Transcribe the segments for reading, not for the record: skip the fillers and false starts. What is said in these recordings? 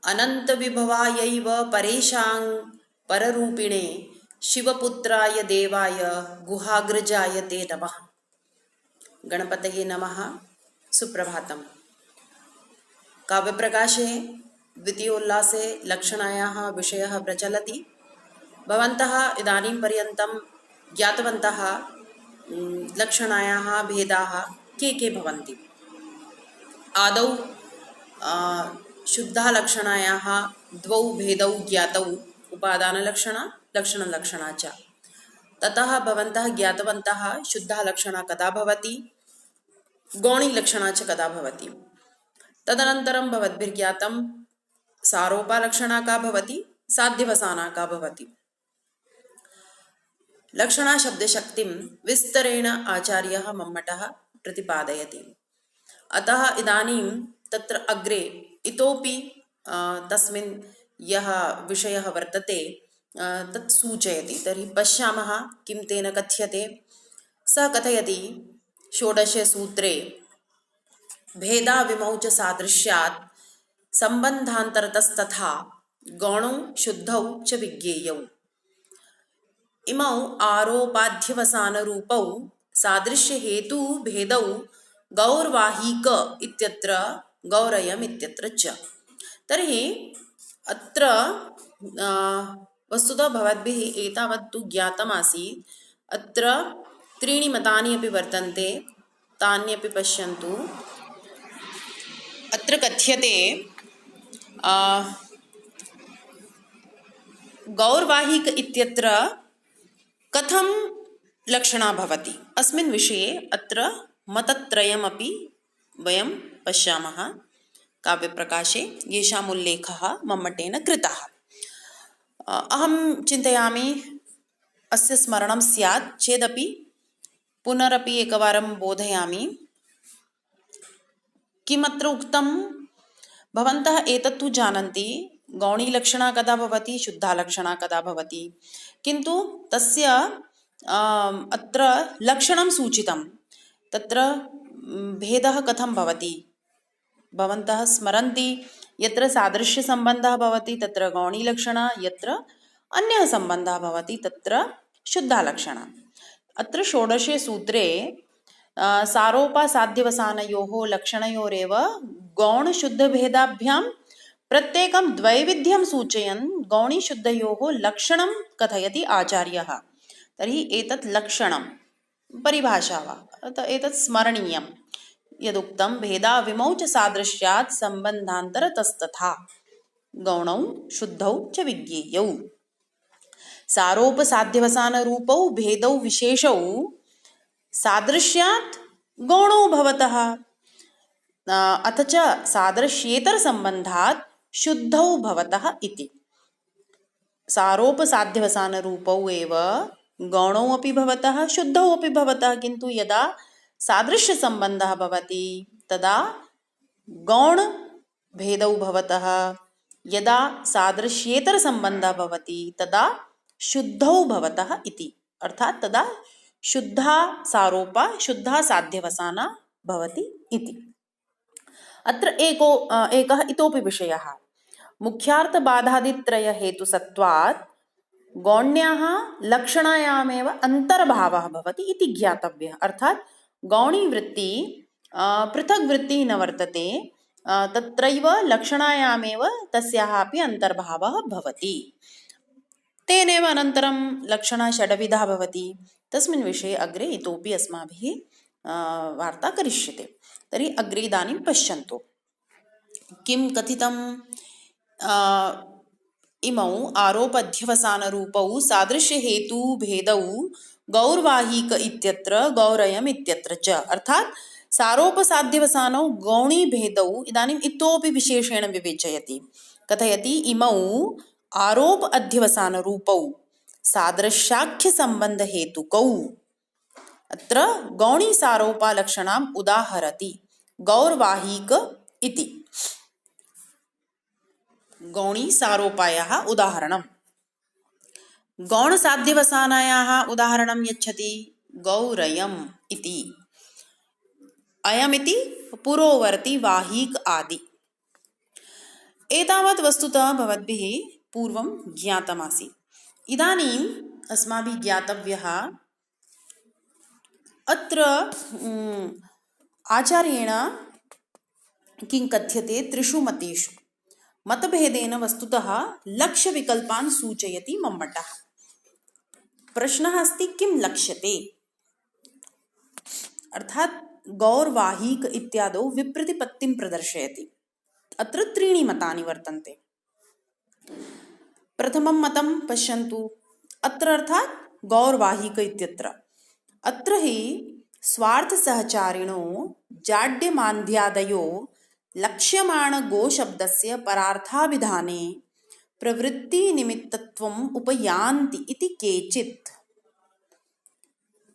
अनन्तविभवायैव परेशां पररूपिणे शिवपुत्राय देवाय गुहाग्रजाय ते नमः। गणपतये नमः। सुप्रभातम्। काव्यप्रकाशे द्वितीयोल्लासे लक्षणायाः विषयः प्रचलति। भवन्तः इदानीं पर्यन्तं ज्ञातवन्तः लक्षणायाः भेदाः के भवन्ति। आदौ शुद्धा लक्षणायाः द्वौ भेदौ ज्ञातौ, उपादानलक्षणा लक्षणलक्षणा च। ततः भवन्तः ज्ञातवन्तः शुद्धा लक्षणा कदा भवति, गौणीलक्षणा च कदा भवति। तदनन्तरं भवद्भिर्ज्ञातं सारोपालक्षणा का भवति, साध्यवसाना का भवति। लक्षणाशब्दशक्तिं विस्तरेण आचार्यः मम्मटः प्रतिपादयति। अतः इदानीं तत्र अग्रे इतोपि तस्मिन् यः विषयः वर्तते तत् सूचयति। तर्हि पश्यामः किं तेन कथ्यते। सः कथयति षोडशे सूत्रे भेदाविमौ च सादृश्यात् सम्बन्धान्तरतस्तथा गौणौ शुद्धौ च विज्ञेयौ। इमौ आरोपाध्यवसानरूपौ सादृश्यहेतु भेदौ गौर्वाहिक इत्यत्र गौरयम् इत्यत्र च। तर्हि अत्र वस्तुतः भवद्भिः एतावत् तु ज्ञातमासीत्। अत्र त्रीणि मतानि अपि वर्तन्ते, तान्यपि पश्यन्तु। अत्र कथ्यते गौर्वाहिक इत्यत्र कथं लक्षणा भवति, अस्मिन् विषये अत्र मतत्रयमपि वयं पश्यामः काव्यप्रकाशे, येषाम् उल्लेखः मम्मटेन कृतः। अहं चिन्तयामि अस्य स्मरणं स्यात् चेदपि पुनरपि एकवारं बोधयामि। किमत्र उक्तं, भवन्तः एतत्तु जानन्ति गौणीलक्षणा कदा भवति, शुद्धालक्षणा कदा भवति, किन्तु तस्य अत्र लक्षणं सूचितं। तत्र भेदः कथं भवति, भवन्तः स्मरन्ति यत्र सादृश्यसम्बन्धः भवति तत्र गौणीलक्षणा, यत्र अन्यः सम्बन्धः भवति तत्र शुद्धालक्षणा। अत्र षोडशे सूत्रे सारोपासाध्यवसानयोः लक्षणयोरेव गौणशुद्धभेदाभ्यां प्रत्येकं द्वैविध्यं सूचयन् गौणीशुद्धयोः लक्षणं कथयति आचार्यः। तर्हि एतत् लक्षणं परिभाषा वा, एतत् स्मरणीयं यदुक्तं भेदाविमौ च सादृश्यात् सम्बन्धान्तरतस्तथा गौणौ शुद्धौ च विज्ञेयौ। सारोपसाध्यवसानरूपौ भेदौ विशेषौ सादृश्यात् गौणौ भवतः, अथ च सादृश्येतरसम्बन्धात् शुद्धौ भवतः इति। सारोपसाध्यवसानरूपौ एव गौणौ अपि भवतः शुद्धौ अपि भवतः, किन्तु यदा सादृश्यसम्बन्धः भवति तदा गौणभेदौ भवतः, यदा सादृश्येतरसम्बन्धः भवति तदा शुद्धौ भवतः इति। अर्थात् तदा शुद्धा सारोपा शुद्धा साध्यवसाना भवति इति। अत्र एकः इतोपि विषयः, मुख्यार्थबाधादित्रयहेतुसत्वात् गौण्याः लक्षणायामेव अन्तर्भावः भवति इति ज्ञातव्यः। अर्थात् गौणीवृत्ति पृथक् वृत्तिः न वर्तते, तत्रैव लक्षणायामेव तस्याः अपि अन्तर्भावः भवति। तेनैव अनन्तरं लक्षणा षड्विधा भवति। तस्मिन् विषये अग्रे इतोपि अस्माभिः वार्ता करिष्यते। तर्हि अग्रे इदानीं पश्यन्तु किं कथितं। इमौ आरोपाध्यवसानरूपौ सादृश्यहेतुभेदौ गौर्वाहिक इत्यत्र गौरयम् इत्यत्र च। अर्थात् सारोपसाध्यवसानौ गौणीभेदौ इदानीम् इतोपि विशेषेण विवेचयति। कथयति इमौ आरोप अध्यवसानरूपौ सादृश्याख्यसम्बन्धहेतुकौ। अत्र गौणीसारोपालक्षणाम् उदाहरति गौर्वाहिक इति। गौणीसारोपायाः उदाहरणं, गौणसाध्यवसानायाः उदाहरणं यच्छति गौरयम् इति। अयमिति पुरोवर्ति वाहिक आदि। एतावत् वस्तुतः भवद्भिः पूर्वं ज्ञातमासीत्। इदानीम् अस्माभिः ज्ञातव्यः अत्र आचार्येण किं कथ्यते, त्रिषु mateषु मतभेदेन वस्तुतः लक्ष्यविकल्पान् सूचयति मम्मटः। प्रश्नः अस्ति किं लक्ष्यते, अर्थात् गौर्वाहीक इत्यादौ विप्रतिपत्तिं प्रदर्शयति। अत्र त्रीणि मतानि वर्तन्ते। प्रथमं मतं पश्यन्तु, अत्र अर्थात् गौर्वाहीक इत्यत्र अत्र हि स्वार्थसहचारिणो जाड्यमान्द्यादयो लक्ष्यमाणगोशब्दस्य परार्थाभिधाने प्रवृत्तिनिमित्तत्वम् उपयान्ति इति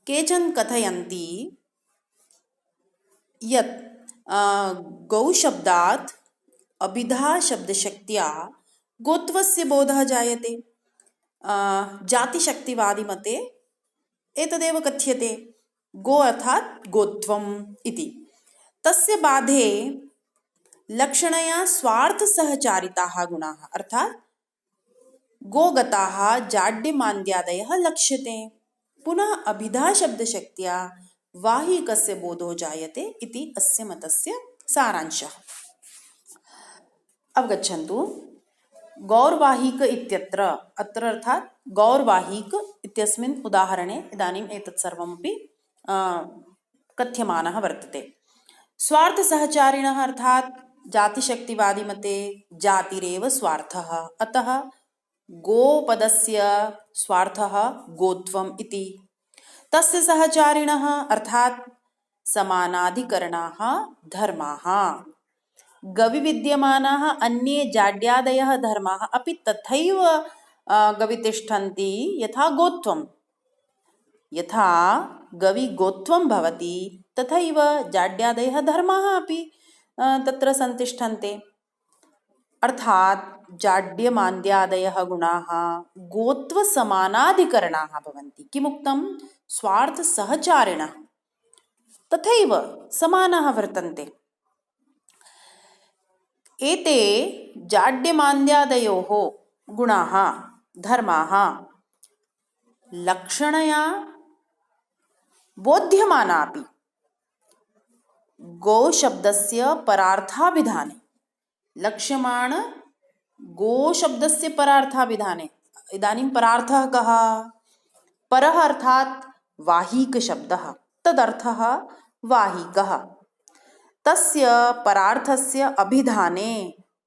केचन कथयन्ति यत् गौशब्दात् अभिधाशब्दशक्त्या गोत्वस्य बोधः जायते। जातिशक्तिवादिमते एतदेव कथ्यते, गो अर्थात् गोत्वम् इति। तस्य बाधे लक्षणया स्वार्थसहचारिताः गुणाः अर्थात् गोगताः जाड्यमान्द्यादयः लक्ष्यते। पुनः अभिधाशब्दशक्त्या वाहिकस्य बोधो जायते इति अस्य मतस्य सारांशः। अवगच्छन्तु, गौर्वाहिक इत्यत्र अत्र अर्थात् गौर्वाहिक इत्यस्मिन् उदाहरणे इदानीम् एतत् सर्वमपि कथ्यमानः वर्तते। स्वार्थसहचारिणः अर्थात् जातिशक्तिवादिमते जातिरेव स्वार्थः, अतः गोपदस्य स्वार्थः गोत्वम् इति। तस्य सहचारिणः अर्थात् समानाधिकरणाः धर्माः, गविविद्यमानाः अन्ये जाड्यादयः धर्माः अपि तथैव गवितिष्ठन्ति यथा गोत्वम्। यथा गवि गोत्वं भवति तथैव जाड्यादयः धर्माः अपि तत्र संतिष्ठन्ते। अर्थात् जाड्यमान्द्यादयः गुणाः गोत्वसमानाधिकरणाः भवन्ति। किमुक्तं? स्वार्थसहचारिणः तथैव समानाः वर्तन्ते। एते जाड्यमान्द्यादयोः गुणाः धर्माः लक्षणया बोध्यमानापि गोशब्दस्य परार्थाभिधाने, लक्ष्यमाण गोशब्दस्य परार्थाभिधाने। इदानीं परार्थः कः? परः अर्थात् वाहिकशब्दः, तदर्थः वाहिकः। तस्य परार्थस्य अभिधाने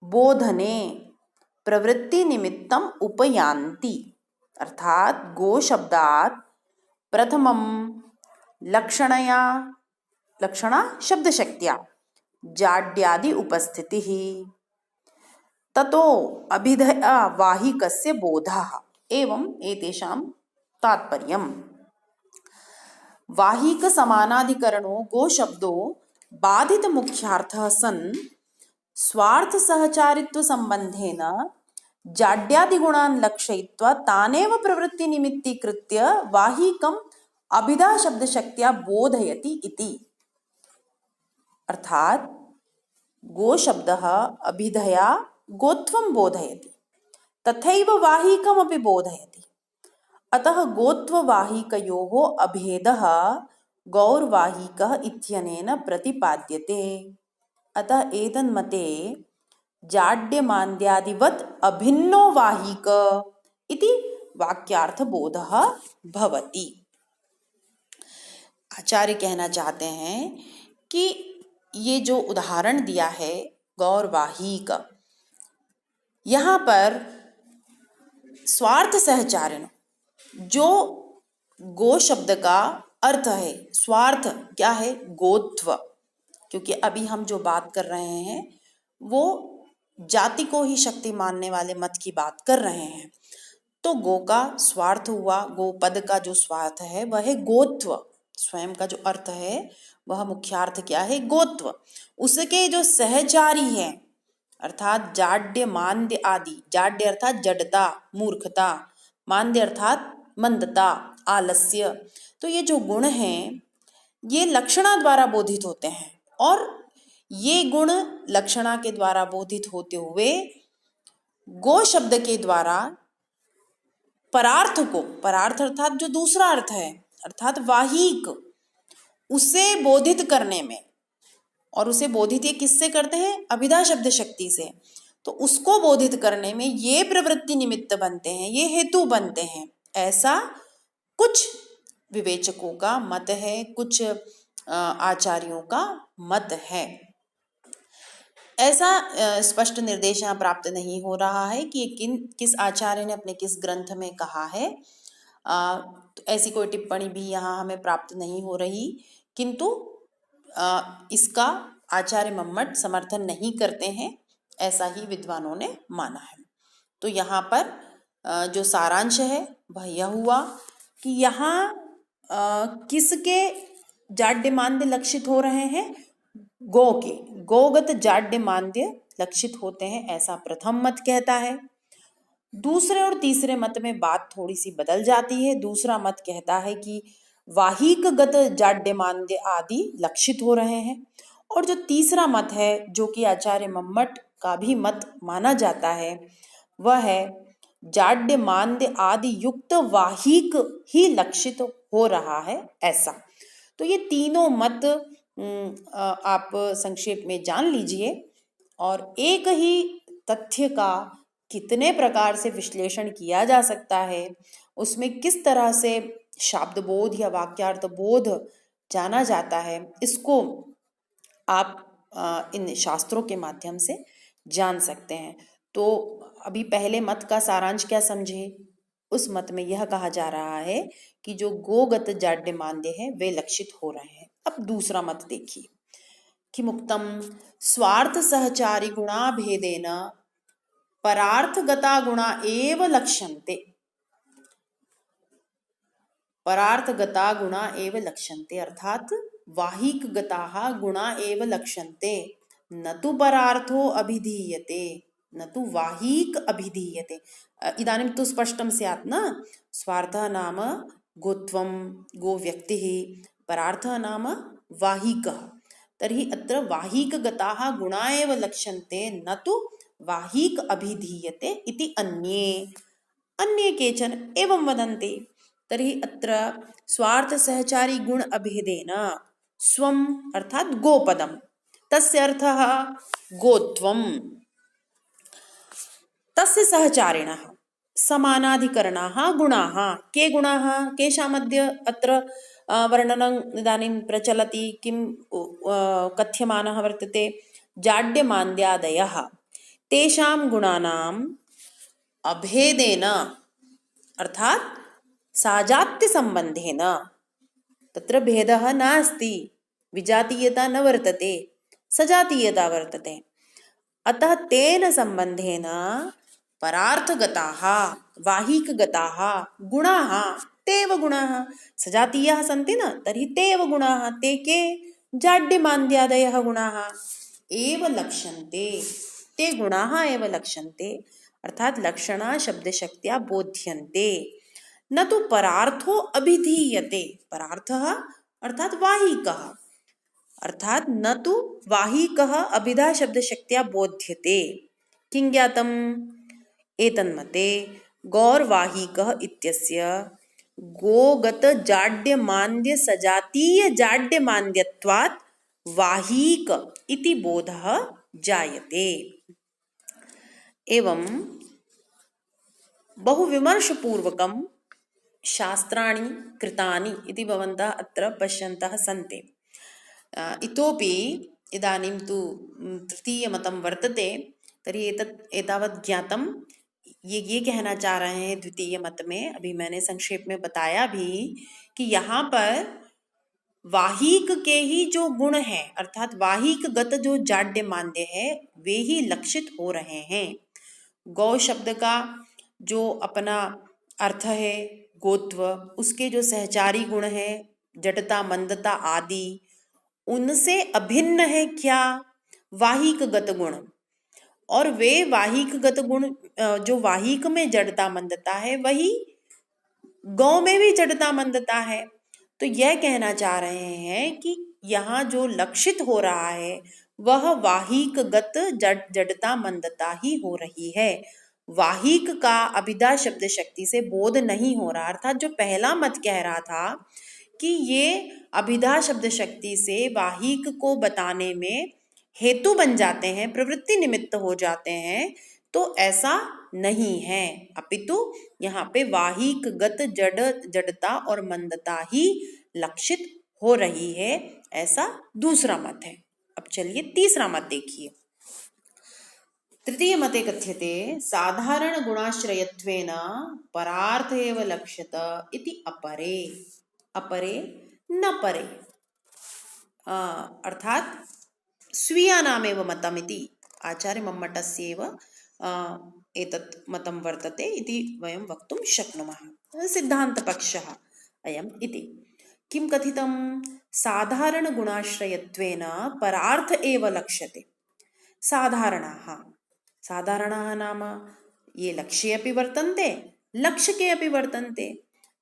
बोधने प्रवृत्तिनिमित्तम् उपयान्ति, अर्थात् गोशब्दात् प्रथमं लक्षणा शब्दशक्त्या जाड्यादि उपस्थितिः, ततो अभिधया वाहिकस्य बोधः। एवं एतेषां तात्पर्यम्। वाहिक समानाधिकरणो गोशब्दो बाधित मुख्यार्थः सन् स्वार्थ सहचारित्व संबंधेन जाड्यादिगुणान् लक्षयित्वा तानेव प्रवृत्ति निमित्तीकृत्य वाहिकम् अभिधा शब्दशक्त्या बोधयति इति। अर्थात् गोशब्दः अभिधया गोत्वं बोधयति, तथैव वाहिकमपि बोधयति। अतः गोत्ववाहिकयोः अभेदः गौर्वाहिकः इत्यनेन प्रतिपाद्यते। अतः एतन्मते जाड्यमान्द्यादिवत् अभिन्नो वाहिक इति वाक्यार्थबोधः भवति। आचार्य कहना चाहते हैं कि ये जो उदाहरण दिया है गौरवाहिक, यहाँ पर स्वार्थ सहचारण जो गो शब्द का अर्थ है, स्वार्थ क्या है? गोत्व। क्योंकि अभी हम जो बात कर रहे हैं वो जाति को ही शक्ति मानने वाले मत की बात कर रहे हैं। तो गो का स्वार्थ हुआ, गो पद का जो स्वार्थ है वह है गोत्व। स्वयं का जो अर्थ है वह मुख्यार्थ क्या है? गोत्व। उसके जो सहचारी है अर्थात जाड्य मान्द्य आदि, जाड्य अर्थात जड़ता मूर्खता, मान्द्य अर्थात मंदता आलस्य, तो ये जो गुण हैं ये लक्षणा द्वारा बोधित होते हैं और ये गुण लक्षणा के द्वारा बोधित होते हुए गो शब्द के द्वारा परार्थ को, परार्थ अर्थात जो दूसरा अर्थ है अर्थात वाहिक, उसे बोधित करने में, और उसे बोधित ये किससे करते हैं? अभिधा शब्द शक्ति से। तो उसको बोधित करने में ये प्रवृत्ति निमित्त बनते हैं, ये हेतु बनते हैं, ऐसा कुछ विवेचकों का मत है, कुछ आचार्यों का मत है। ऐसा स्पष्ट निर्देश यहाँ प्राप्त नहीं हो रहा है कि किस आचार्य ने अपने किस ग्रंथ में कहा है। तो ऐसी कोई टिप्पणी भी यहाँ हमें प्राप्त नहीं हो रही, किंतु इसका आचार्य मम्मट समर्थन नहीं करते हैं, ऐसा ही विद्वानों ने माना है। तो यहाँ पर जो सारांश है वह यह हुआ कि यहाँ किसके जाड्यमान्य लक्षित हो रहे हैं? गो के, गोगत जाड्यमान्य लक्षित होते हैं, ऐसा प्रथम मत कहता है। दूसरे और तीसरे मत में बात थोड़ी सी बदल जाती है। दूसरा मत कहता है कि वाहिकगत जाड्यमान्य आदि लक्षित हो रहे हैं, और जो तीसरा मत है जो कि आचार्य मम्मट का भी मत माना जाता है वह है जाड्यमान्य आदि युक्त वाहिक ही लक्षित हो रहा है, ऐसा। तो ये तीनों मत आप संक्षेप में जान लीजिए, और एक ही तथ्य का कितने प्रकार से विश्लेषण किया जा सकता है, उसमें किस तरह से शाब्द बोध या वाक्यार्थ बोध जाना जाता है, इसको आप इन शास्त्रों के माध्यम से जान सकते हैं। तो अभी पहले मत का सारांश क्या समझे? उस मत में यह कहा जा रहा है कि जो गोगत जाड्यमान्य है वे लक्षित हो रहे हैं। अब दूसरा मत देखिए कि मुक्तम स्वार्थ सहचारी गुणा भेदेन परार्थगता गुणा एव लक्ष्यन्ते। परार्थगता गुणा एव लक्ष्यन्ते अर्थात वाहिकगताः गुणा एव लक्ष्यन्ते, न तु परार्थो अभिधीयते, न तु वाहिक अभिधीयते। इदानीं तु स्पष्टं स्यात् न? स्वार्थः नाम गोत्वं, गो व्यक्तिः, परार्थः नाम वाहिकः। तर्हि अत्र वाहिकगताः गुणा एव लक्ष्यन्ते, न तु वाहिक अभिधीयते इति अन्ये केचन एवं वदन्ति। तर्हि अत्र स्वार्थ सहचारी गुण अभेदेन स्वम अर्थात गोपदम, तस्य अर्थः गोत्वम, तस्य सहचारिणः समानाधिकरणाः गुणाः। के गुणाः? केषामद्य अत्र वर्णनम् इदानीं प्रचलति, किं कथ्यमानः वर्तते? जाड्यमान्द्यादयः, तेषां गुणानाम् अभेदेन अर्थात साजात्य संबंधेन, तत्र भेदः नास्ति, विजातीयता न वर्तते, सजातीयता वर्तते। अतः तेन संबंधेन परार्थगताः वाहिकगताः गुणाः तेव गुणाः, सजातीयाः सन्ति न, तर्हि तेव गुणाः, ते के? जाड्यमान्द्यादयः गुणाः एव लक्ष्यन्ते, ते गुणाः एव लक्ष्यन्ते अर्थात लक्षणा शब्दशक्त्या बोध्यन्ते, न तो परार्थो अभिधीयते। परार्थः अर्थात वाहिकः, अर्थात न तो वाहिकः अभिधा शब्दशक्त्या बोध्यते। किं ज्ञातम्? एतन्मते गौरवाहिकः इत्यस्य गोगत जाड्यमान्द्य सजातीय जाड्यमान्द्यत्वात् वाहिक इति बोधः जायते। एवं बहुविमर्शपूर्वकं शास्त्राणि कृतानि इति भवन्तः अत्र पश्यन्तः सन्ति। इतोपि इदानीं तु तृतीयमतं वर्तते, तर्हि एतावत् ज्ञातं। ये कहना चाह रहे हैं द्वितीय मत में, अभी मैंने संक्षेप में बताया भी कि यहाँ पर वाहिक के ही जो गुण हैं अर्थात वाहिकगत जो जाड्यमान्य है वे ही लक्षित हो रहे हैं। गौ शब्द का जो अपना अर्थ है गोत्व, उसके जो सहचारी गुण है जडता मंदता आदि, उनसे अभिन्न है क्या? वाहिकगत गुण। और वे वाहिकगत गुण जो वाहिक में जड़ता मंदता है वही गौ में भी जड़ता मंदता है। तो यह कहना चाह रहे हैं कि यहाँ जो लक्षित हो रहा है वह वाहिकगत जड़ता मंदता ही हो रही है। वाहिक का अभिधा शब्द शक्ति से बोध नहीं हो रहा, अर्थात जो पहला मत कह रहा था कि ये अभिधा शब्द शक्ति से वाहिक को बताने में हेतु बन जाते हैं, प्रवृत्ति निमित्त हो जाते हैं, तो ऐसा नहीं है। अपितु यहाँ पे वाहिक गत जड़ता और मंदता ही लक्षित हो रही है, ऐसा दूसरा मत है। अब चलिए तीसरा मत देखिए। तृतीय मते कथ्यते साधारण गुणाश्रयत्वेन परार्थ एव लक्ष्यत इति अपरे। अपरे न परे, अर्थात स्वीयानामेव मतमिति आचार्य मम्मटस्येव एतत् मतं वर्तते इति वयं वक्तुं शक्नुमः। सिद्धान्तपक्षः अयम् इति। किं कथितं? साधारणगुणाश्रयत्वेन परार्थ एव लक्ष्यते। साधारणाः, साधारणाः नाम ये लक्ष्ये अपि वर्तन्ते, लक्ष्यके अपि वर्तन्ते,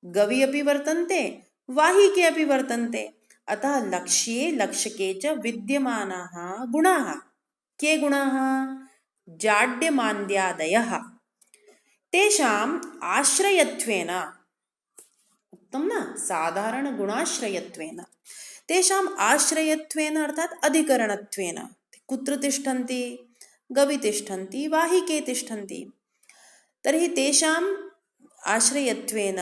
गवि अपि वर्तन्ते, वाहिके अपि वर्तन्ते। अतः लक्ष्ये लक्ष्यके च विद्यमानाः गुणाः, के गुणाः? जाड्यमान्द्यादयः, तेषाम् आश्रयत्वेन, उक्तं न, साधारण गुणाश्रयत्वेन, तेषाम् आश्रयत्वेन अर्थात अधिकरणत्वेन। कुत्र तिष्ठन्ति? गवि तिष्ठन्ति, वाहिके तिष्ठन्ति। तर्हि तेषाम् आश्रयत्वेन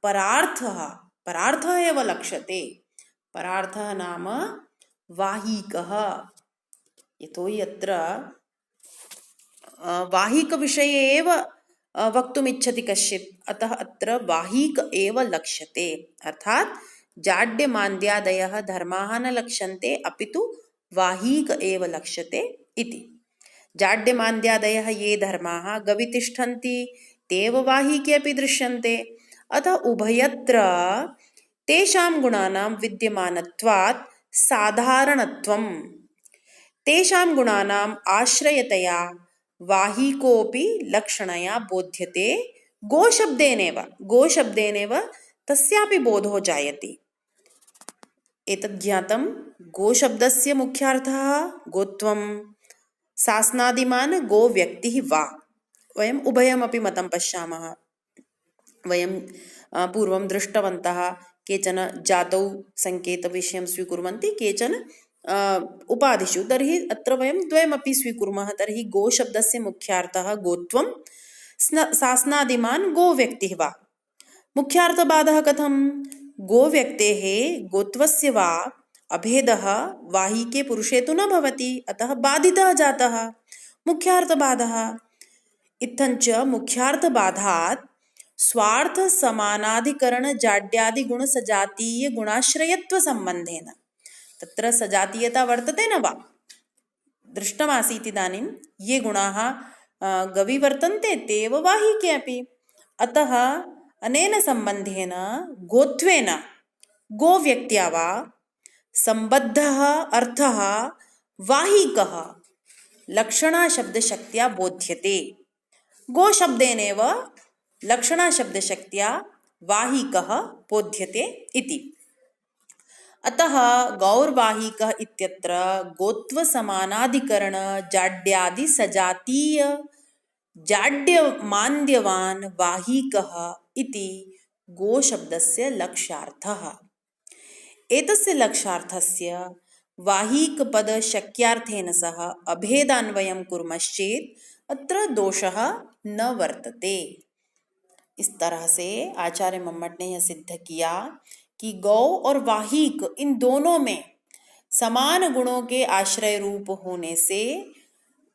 परार्थः, परार्थः एव लक्ष्यते। परार्थः नाम वाहिकः। यतोहि अत्र वाहिकविषये एव वक्तुमिच्छति कश्चित्, अतः अत्र वाहिक एव लक्ष्यते। अर्थात जाड्यमान्द्यादयः धर्माः न लक्ष्यन्ते, अपितु वाहिक एव लक्ष्यते इति। जाड्यमान्द्यादयः ये धर्माः गवि तिष्ठन्ति, तेव वाहिके अपि दृश्यन्ते। अतः उभयत्र तेषां गुणानां विद्यमानत्वात् साधारणत्वं, तेषां गुणानाम् आश्रयतया वाहिकोऽपि लक्षणया बोध्यते। गोशब्देनेव, गोशब्देनेव तस्यापि बोधो जायते। एतद् ज्ञातं, गोशब्दस्य मुख्यार्थः गोत्वं, सास्नादिमान् गो व्यक्तिः वा। वयम् उभयमपि मतं पश्यामः। वयं पूर्वं दृष्टवन्तः, केचन जातौ संकेतविषयं स्वीकुर्वन्ति, केचन उपाधिषु। तर्हि अत्र वयं द्वयमपि स्वीकुर्मः। तर्हि गोशब्दस्य मुख्यार्थः गोत्वं, सास्नादिमान् गो व्यक्तिः वा। मुख्यार्थबाधः कथं? गोव्यक्तेः गोत्वस्य वा अभेदः वाहिके पुरुषे तु न भवति, अतः बाधितः जातः मुख्यार्थबाधः। इत्थञ्च मुख्यार्थबाधात् स्वार्थ समानाधिकरण जाड्यादि गुण सजातीय गुणाश्रयत्व संबंधेन, तत्र सजातीयता वर्तते न वा? दृष्टमासीत् इदानीं ये गुणाः गवि वर्तन्ते तेव वाहिके अपि। अतः अनेन संबंधेन गोत्वेन, गोव्यक्त्या वा संबद्धः अर्थः वाहिकः लक्षणाशब्दशक्त्या बोध्यते। गोशब्देनेव लक्षणाशब्दशक्त्या वाहिकः बोध्यते इति। अतः गौर्वाहिकः इत्यत्र गोत्वसमानाधिकरण जाड्यादि सजातीय जाड्यमान्द्यवान् वाहिकः इति गोशब्दस्य लक्ष्यार्थः। एतस्य लक्ष्यार्थस्य वाहिकपदशक्यार्थेन सह अभेदान्वयं कुर्मश्चेत् अत्र दोषः न वर्तते। इस तरह से आचार्य मम्मट ने यह सिद्ध किया कि गौ और वाहिक इन दोनों में समान गुणों के आश्रय रूप होने से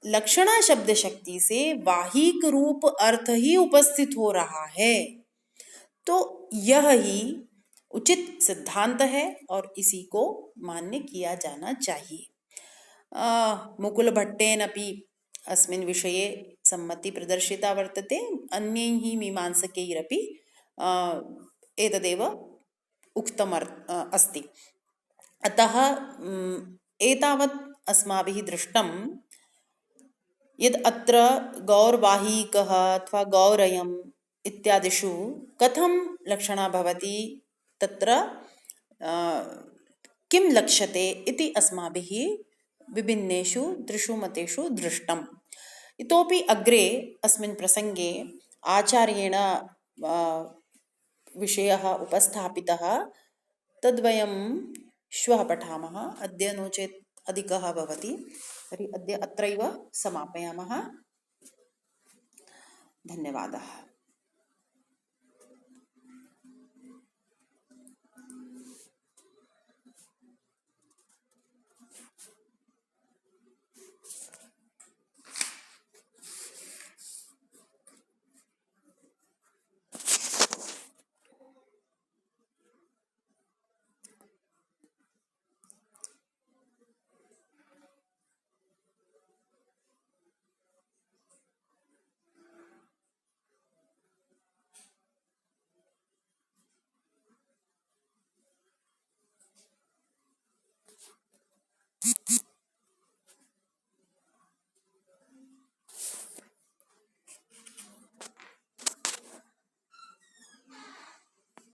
लक्षणा शब्द शक्ति से वाहिक रूप अर्थ ही उपस्थित हो रहा है। तो यह ही उचित सिद्धांत है और इसी को मान्य किया जाना चाहिए। मुकुल भट्टेनपि अस्मिन् विषये सम्मति प्रदर्शिता वर्तते, अन्यैः मीमांसकैरपि एतदेव उक्तम् अस्ति। अतः एतावत् अस्माभिः दृष्टं यद् अत्र गौर्वाहिकः अथवा गौरयम् इत्यादिषु कथं लक्षणा भवति, तत्र किं लक्ष्यते इति अस्माभिः विभिन्नेषु त्रिषु mateषु दृष्टम्। इतोपि अग्रे अस्मिन् प्रसङ्गे आचार्येण विषयः उपस्थापितः, तद्वयं श्वः पठामः। अद्य नो चेत् अधिकः भवति, तर्हि अद्य अत्रैव समापयामः। धन्यवादः।